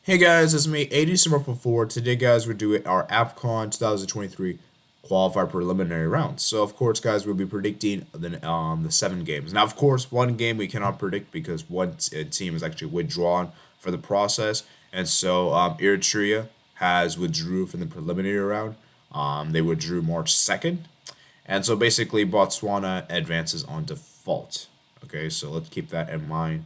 Hey guys, it's me, 80 Summer 4. Today, guys, we're doing our AFCON 2023 qualifier preliminary round. So, of course, guys, we'll be predicting the 7 games. Now, of course, one game we cannot predict because one team is actually withdrawn for the process, and so Eritrea has withdrew from the preliminary round. They withdrew March 2nd, and so basically Botswana advances on default. Okay, so let's keep that in mind.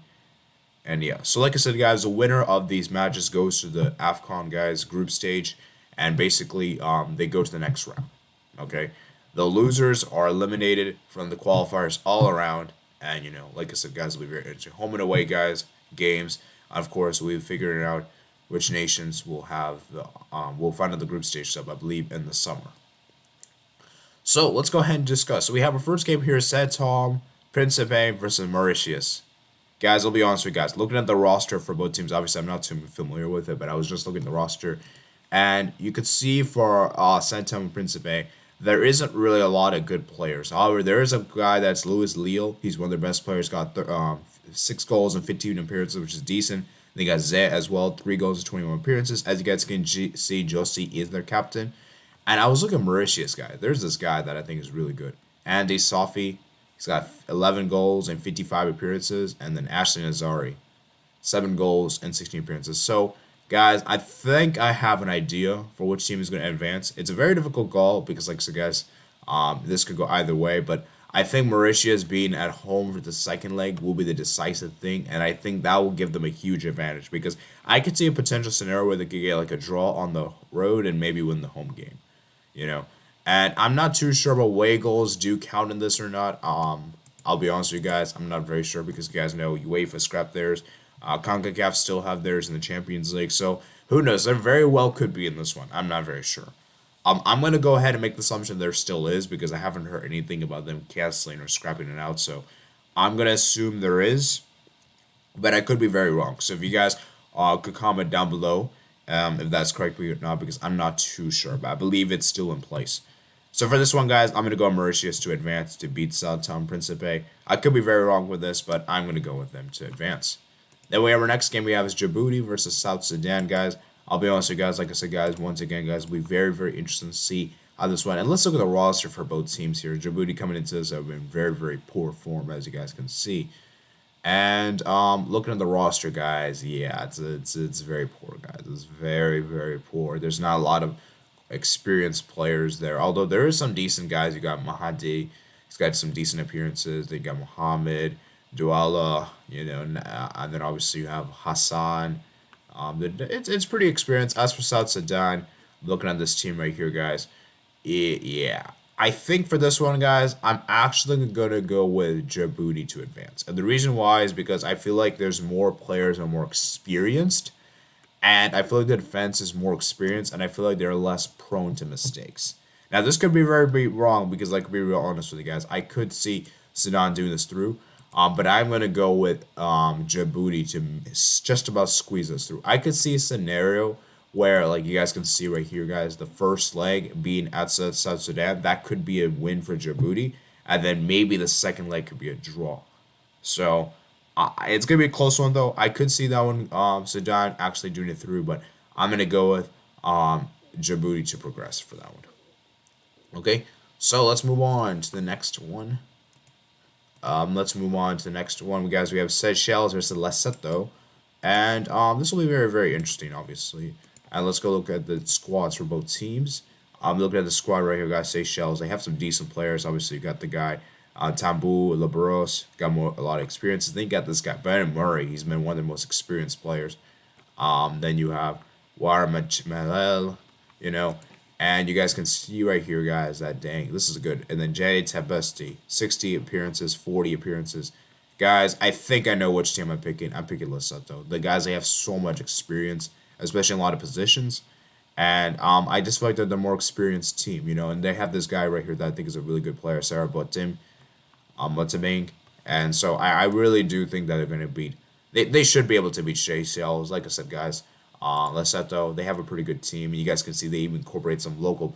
And yeah, so like I said, guys, the winner of these matches goes to the AFCON guys group stage, and basically they go to the next round. Okay, the losers are eliminated from the qualifiers all around, and like I said, guys, will be very interesting. Home and away, guys, games. Of course, we've figured out which nations will have the we'll find out the group stage stuff, I believe, in the summer. So let's go ahead and discuss. So we have our first game here: Sao Tome Principe versus Mauritius. Guys, I'll be honest with you guys. Looking at the roster for both teams, obviously I'm not too familiar with it, but I was just looking at the roster, and you could see for Santam and Principe, there isn't really a lot of good players. However, there is a guy that's Louis Leal. He's one of their best players. Got 6 goals and 15 appearances, which is decent. They got Zé as well, 3 goals and 21 appearances. As you guys can see, Josie is their captain. And I was looking at Mauritius guy. There's this guy that I think is really good. Andy Safi. He's got 11 goals and 55 appearances. And then Ashley Nazari, 7 goals and 16 appearances. So, guys, I think I have an idea for which team is going to advance. It's a very difficult goal because, like I said, guys, this could go either way. But I think Mauritius being at home for the second leg will be the decisive thing. And I think that will give them a huge advantage because I could see a potential scenario where they could get like a draw on the road and maybe win the home game. You know, and I'm not too sure about away goals do count in this or not. I'll be honest with you guys, I'm not very sure because you guys know UEFA scrapped theirs. CONCACAF still have theirs in the Champions League, so who knows? There very well could be in this one. I'm not very sure. I'm gonna go ahead and make the assumption there still is because I haven't heard anything about them canceling or scrapping it out. So I'm gonna assume there is, but I could be very wrong. So if you guys could comment down below if that's correct or not, because I'm not too sure, but I believe it's still in place. So for this one, guys, I'm going to go Mauritius to advance to beat South Tom Principe. I could be very wrong with this, but I'm going to go with them to advance. Then we have our next game we have is Djibouti versus South Sudan, guys. I'll be honest with you guys, like I said, guys, once again, guys, we'll be very, very interested to see how this went. And let's look at the roster for both teams here. Djibouti coming into this have been very, very poor form, as you guys can see. And looking at the roster, guys, yeah, it's very poor, guys. It's very, very poor. There's not a lot of experienced players there. Although there is some decent guys. You got Mahdi. He's got some decent appearances. They got Mohammed, Douala, and then obviously you have Hassan. It's pretty experienced. As for South Sudan, looking at this team right here, guys, yeah. I think for this one, guys, I'm actually going to go with Djibouti to advance. And the reason why is because I feel like there's more players that are more experienced. And I feel like the defense is more experienced. And I feel like they're less prone to mistakes. Now, this could be very wrong because, like, to be real honest with you guys, I could see Sudan doing this through. But I'm going to go with Djibouti to just about squeeze this through. I could see a scenario where, like you guys can see right here, guys, the first leg being at South Sudan, that could be a win for Djibouti, and then maybe the second leg could be a draw. So it's gonna be a close one though. I could see that one, Sudan actually doing it through, but I'm gonna go with Djibouti to progress for that one. Okay, so let's move on to the next one. Let's move on to the next one, guys. We have Seychelles versus Lesotho, and this will be very interesting, obviously. And let's go look at the squads for both teams. I'm looking at the squad right here, guys. Seychelles. They have some decent players. Obviously, you got the guy Tambu Labros, got a lot of experience. Then you got this guy Brandon Murray. He's been one of the most experienced players. Then you have Warmach and you guys can see right here, guys, that dang, this is good. And then Jay Tabesti, 60 appearances, 40 appearances. Guys, I think I know which team I'm picking. I'm picking Lesotho. The guys, they have so much experience, especially in a lot of positions. And I just feel like they're the more experienced team, and they have this guy right here that I think is a really good player, Sarah Botim, Motabing. And so I really do think that they're going to beat, they should be able to beat Seychelles. Like I said, guys, Lesotho, they have a pretty good team. And you guys can see they even incorporate some local,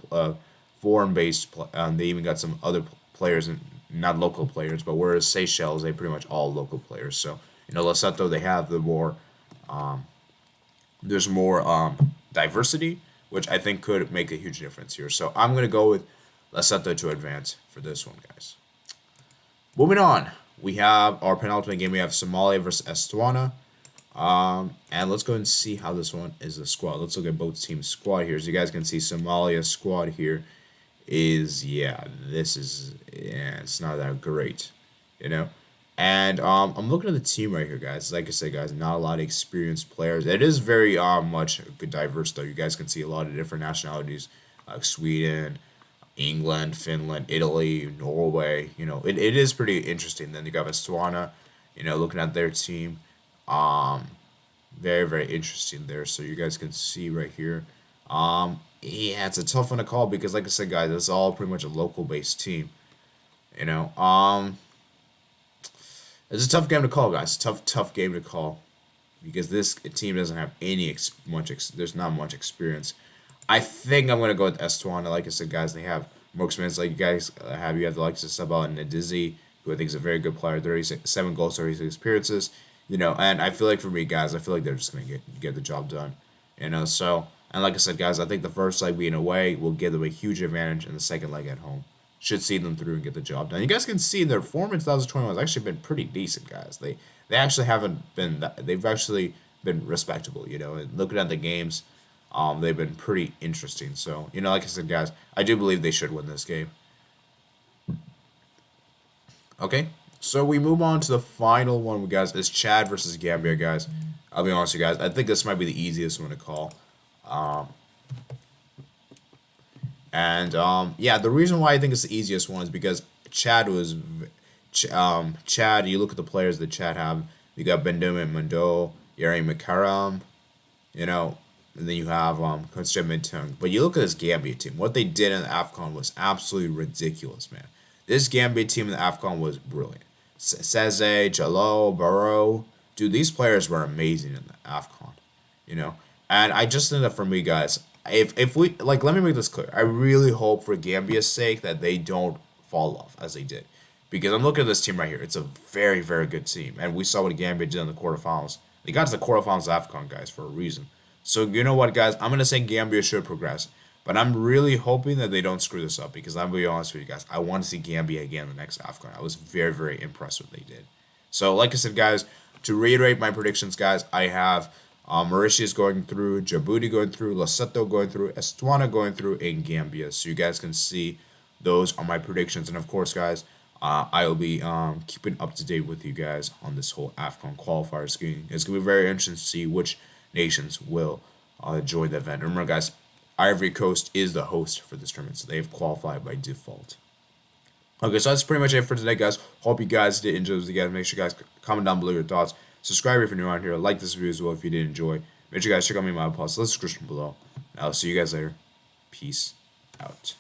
foreign-based, they even got some other players, not local players, but whereas Seychelles, they pretty much all local players. So, Lesotho, they have the more there's more diversity, which I think could make a huge difference here. So I'm gonna go with Lesotho to advance for this one, guys. Moving on, we have our penultimate game. We have Somalia versus Estuana. And let's go and see how this one is a squad. Let's look at both teams' squad here. As you guys can see, Somalia's squad here is, it's not that great, you know. And I'm looking at the team right here, guys. Like I said, guys, not a lot of experienced players. It is very much good diverse, though. You guys can see a lot of different nationalities, like Sweden, England, Finland, Italy, Norway. You know, it is pretty interesting. Then you got Estuana, you know, looking at their team. Very, very interesting there. So you guys can see right here. Yeah, it's a tough one to call because, like I said, guys, it's all pretty much a local based team. You know, it's a tough game to call, guys. Tough game to call because this team doesn't have any there's not much experience. I think I'm gonna go with Estuana. Like I said, guys, they have more experience. Like you guys have, the likes of Sabah and Ndizi, who I think is a very good player. 37 goals, 36 appearances. You know, and I feel like for me, guys, I feel like they're just gonna get the job done. You know, so and like I said, guys, I think the first leg being away will give them a huge advantage, and the second leg at home should see them through and get the job done. You guys can see their form in 2021 has actually been pretty decent, guys. They actually haven't been they've actually been respectable. You know, and looking at the games, they've been pretty interesting. So you know, like I said, guys, I do believe they should win this game. Okay. So we move on to the final one, guys. Is Chad versus Gambia, guys. I'll be honest with you guys. I think this might be the easiest one to call. Yeah, the reason why I think it's the easiest one is because Chad was, Chad. You look at the players that Chad have. You got Benjamin Mando, Yeri Makaram, you know, and then you have Constable Mintung. But you look at this Gambia team. What they did in the AFCON was absolutely ridiculous, man. This Gambia team in the AFCON was brilliant. Seze, Jalo, Barrow, dude, these players were amazing in the AFCON, you know. And I just think that for me, guys, if we like, let me make this clear. I really hope for Gambia's sake that they don't fall off as they did, because I'm looking at this team right here. It's a very, very good team, and we saw what Gambia did in the quarterfinals. They got to the quarterfinals of AFCON, guys, for a reason. So you know what, guys, I'm gonna say Gambia should progress. But I'm really hoping that they don't screw this up because I'm going to be honest with you guys. I want to see Gambia again in the next AFCON. I was very, very impressed with what they did. So, like I said, guys, to reiterate my predictions, guys, I have Mauritius going through, Djibouti going through, Lesotho going through, Estuana going through, and Gambia. So you guys can see those are my predictions. And, of course, guys, I will be keeping up to date with you guys on this whole AFCON qualifier scheme. It's going to be very interesting to see which nations will join the event. Remember, guys, Ivory Coast is the host for this tournament, so they've qualified by default. Okay, so that's pretty much it for today, guys. Hope you guys did enjoy this. Guys, make sure you guys comment down below your thoughts. Subscribe if you're new around here. Like this video as well if you did enjoy. Make sure you guys check out my podcast. Description below. I'll see you guys later. Peace out.